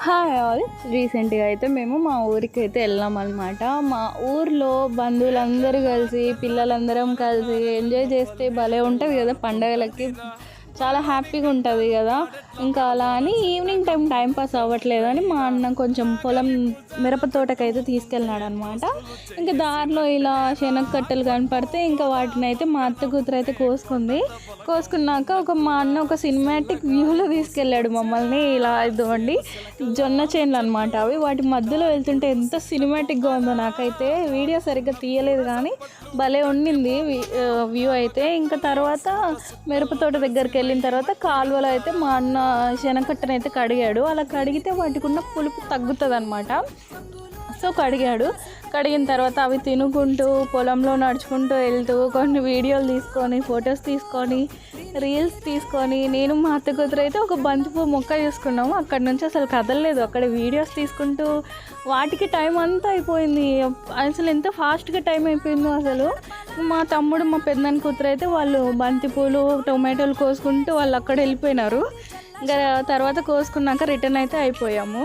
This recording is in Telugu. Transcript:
Hi all. రీసెంట్గా అయితే మేము మా ఊరికి అయితే వెళ్ళాం అనమాట. మా ఊర్లో బంధువులందరూ కలిసి పిల్లలందరం కలిసి ఎంజాయ్ చేస్తే భలే ఉంటుంది కదా పండగలకి. చాలా హ్యాపీగా ఉంటుంది కదా. ఇంకా అలా అని ఈవినింగ్ టైం పాస్ అవ్వట్లేదని మా అన్న కొంచెం పొలం మిరప తోటకైతే తీసుకెళ్ళినాడు అనమాట. ఇంకా దారిలో ఇలా శనగ కట్టెలు కనపడితే ఇంకా వాటిని అయితే మా అత్త కూతురు అయితే కోసుకున్నాక మా అన్న ఒక సినిమాటిక్ వ్యూలో తీసుకెళ్ళాడు మమ్మల్ని. ఇలా ఇదివ్వండి జొన్న చేనులు అనమాట అవి. వాటి మధ్యలో వెళ్తుంటే ఎంత సినిమాటిక్గా ఉందో. నాకైతే వీడియో సరిగ్గా తీయలేదు కానీ భలే ఉండింది వ్యూ అయితే. ఇంకా తర్వాత మిరప తోట దగ్గరికి వెళ్ళిన తర్వాత కాలువలో అయితే మా అన్న శనగకట్టను అయితే కడిగాడు. అలా కడిగితే వాటికి ఉన్న పులుపు తగ్గుతుంది అనమాట. సో కడిగిన తర్వాత అవి తినుకుంటూ పొలంలో నడుచుకుంటూ వెళ్తూ కొన్ని వీడియోలు తీసుకొని ఫొటోస్ తీసుకొని రీల్స్ తీసుకొని నేను మా అత్త కూతురు అయితే ఒక బంతిపువ్వు మొక్క చూసుకున్నాము. అక్కడి నుంచి అసలు కదలలేదు. అక్కడ వీడియోస్ తీసుకుంటూ వాటికి టైం అంతా అయిపోయింది. అసలు ఎంత ఫాస్ట్గా టైం అయిపోయిందో అసలు. మా తమ్ముడు మా పెద్దనాన్న కూతురు అయితే వాళ్ళు బంతిపూలు టొమాటోలు కోసుకుంటూ వాళ్ళు అక్కడ వెళ్ళిపోయినారు. ఇంకా తర్వాత కోసుకున్నాక రిటర్న్ అయితే అయిపోయాము.